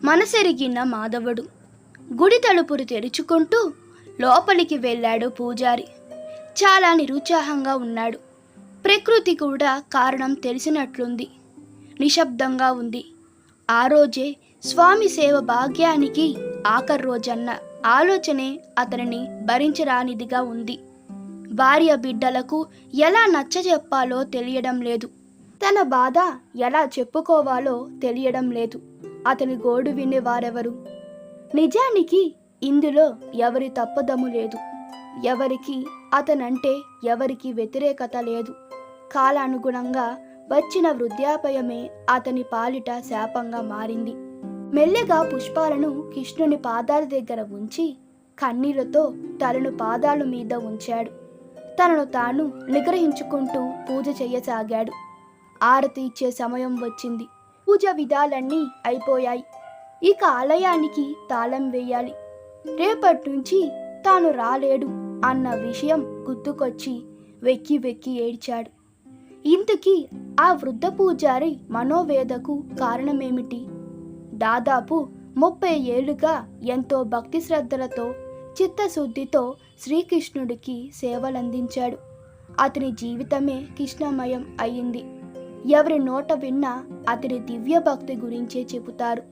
మనసెరిగిన మాధవుడు గుడి తలుపులు తెరుచుకుంటూ లోపలికి వెళ్ళాడు పూజారి. చాలా నిరుత్సాహంగా ఉన్నాడు. ప్రకృతి కూడా కారణం తెలిసినట్లుంది. నిశ్శబ్దంగా ఉంది. ఆ రోజే స్వామి సేవ భాగ్యానికి ఆఖరి రోజన్న ఆలోచనే అతనిని భరించరానిదిగా ఉంది. భార్య బిడ్డలకు ఎలా నచ్చజెప్పాలో తెలియడం లేదు. తన బాధ ఎలా చెప్పుకోవాలో తెలియడం లేదు. అతని గోడు వినేవారెవరు? నిజానికి ఇందులో ఎవరి తప్పదము లేదు. ఎవరికి అతనంటే ఎవరికి వ్యతిరేకత లేదు. కాలానుగుణంగా వచ్చిన వృద్ధాప్యమే అతని పాలిట శాపంగా మారింది. మెల్లగా పుష్పాలను కృష్ణుని పాదాల దగ్గర ఉంచి కన్నీళ్లతో తలను పాదాల మీద ఉంచాడు. తనను తాను నిగ్రహించుకుంటూ పూజ చెయ్యసాగాడు. ఆరతి ఇచ్చే సమయం వచ్చింది. పూజ విధాలన్నీ అయిపోయాయి. ఇక ఆలయానికి తాళం వేయాలి. రేపటి నుంచి తాను రాలేడు అన్న విషయం గుర్తుకొచ్చి వెక్కి వెక్కి ఏడ్చాడు. ఇంతకీ ఆ వృద్ధ పూజారి మనోవేదకు కారణమేమిటి? దాదాపు 30 ఏళ్లుగా ఎంతో భక్తి శ్రద్ధలతో చిత్తశుద్ధితో శ్రీకృష్ణుడికి సేవలందించాడు. అతని జీవితమే కృష్ణమయం అయింది. ఎవరి నోట విన్నా అతని దివ్య భక్తి గురించే చెబుతారు.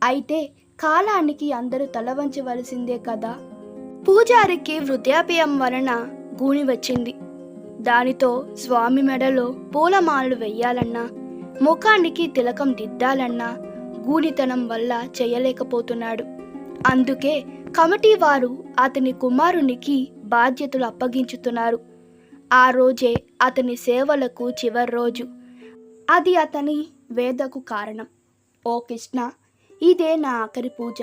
అయితే కాలానికి అందరూ తలవంచవలసిందే కదా. పూజారికి వృద్ధాప్యం వలన గూని వచ్చింది. దానితో స్వామి మెడలో పూలమాలలు వెయ్యాలన్నా, ముఖానికి తిలకం దిద్దాలన్నా గూనితనం వల్ల చేయలేకపోతున్నాడు. అందుకే కమిటీ వారు అతని కుమారునికి బాధ్యతలు అప్పగించుతున్నారు. ఆ రోజే అతని సేవలకు చివరి రోజు. అది అతని వేదకు కారణం. ఓ కృష్ణ, ఇదే నా ఆఖరి పూజ.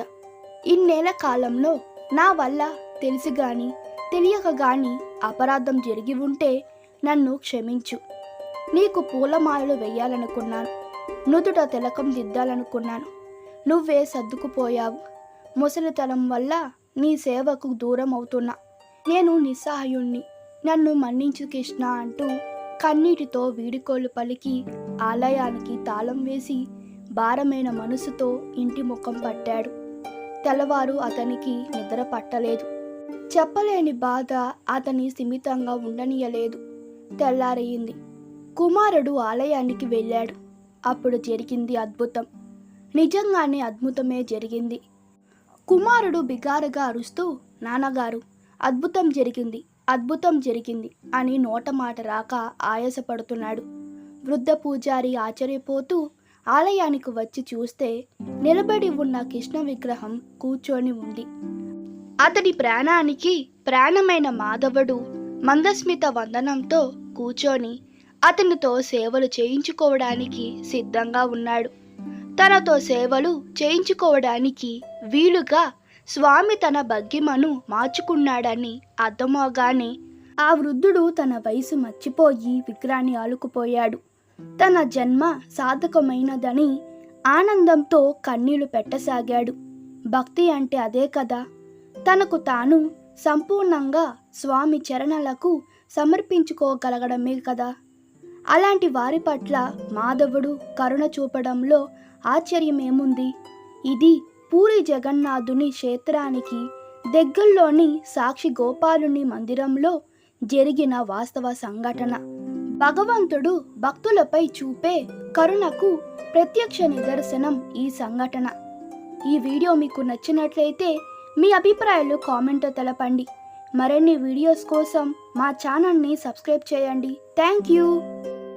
ఇన్నేళ్ల కాలంలో నా వల్ల తెలిసి గాని తెలియక గాని అపరాధం జరిగి ఉంటే నన్ను క్షమించు. నీకు పూలమాలలు వెయ్యాలనుకున్నాను, నుదుట తిలకం దిద్దాలనుకున్నాను. నువ్వే సర్దుకుపోయావు. ముసలితనం వల్ల నీ సేవకు దూరం అవుతున్నా. నేను నిస్సహాయుణ్ణి, నన్ను మన్నించు కృష్ణ అంటూ కన్నీటితో వీడుకోలు పలికి ఆలయానికి తాళం వేసి భారమైన మనసుతో ఇంటి ముఖం పట్టాడు. తెల్లవారు అతనికి నిద్ర పట్టలేదు. చెప్పలేని బాధ అతని స్థిమితంగా ఉండనీయలేదు. తెల్లారయింది. కుమారుడు ఆలయానికి వెళ్ళాడు. అప్పుడు జరిగింది అద్భుతం. నిజంగానే అద్భుతమే జరిగింది. కుమారుడు బిగారుగా అరుస్తూ, నాన్నగారు, అద్భుతం జరిగింది, అద్భుతం జరిగింది అని నోటమాట రాక ఆయాసపడుతున్నాడు. వృద్ధ పూజారి ఆశ్చర్యపోతూ ఆలయానికి వచ్చి చూస్తే నిలబడి ఉన్న కృష్ణ విగ్రహం కూర్చొని ఉంది. అతడి ప్రాణానికి ప్రాణమైన మాధవుడు మందస్మిత వందనంతో కూర్చొని అతనితో సేవలు చేయించుకోవడానికి సిద్ధంగా ఉన్నాడు. తనతో సేవలు చేయించుకోవడానికి వీలుగా స్వామి తన భంగిమను మార్చుకున్నాడని అర్థమవగానే ఆ వృద్ధుడు తన వయసు మర్చిపోయి విగ్రహాన్ని ఆలుకుపోయాడు. తన జన్మ సార్థకమైనదని ఆనందంతో కన్నీళ్లు పెట్టసాగాడు. భక్తి అంటే అదే కదా. తనకు తాను సంపూర్ణంగా స్వామి చరణాలకు సమర్పించుకోగలగడమే కదా. అలాంటి వారి పట్ల మాధవుడు కరుణ చూపడంలో ఆశ్చర్యమేముంది? ఇది పూరి జగన్నాథుని క్షేత్రానికి దగ్గరలోని సాక్షి గోపాలుని మందిరంలో జరిగిన వాస్తవ సంఘటన. భగవంతుడు భక్తులపై చూపే కరుణకు ప్రత్యక్ష నిదర్శనం ఈ సంఘటన. ఈ వీడియో మీకు నచ్చినట్లయితే మీ అభిప్రాయాలు కామెంట్లో తెలపండి. మరిన్ని వీడియోస్ కోసం మా ఛానల్ని సబ్స్క్రైబ్ చేయండి. Thank you.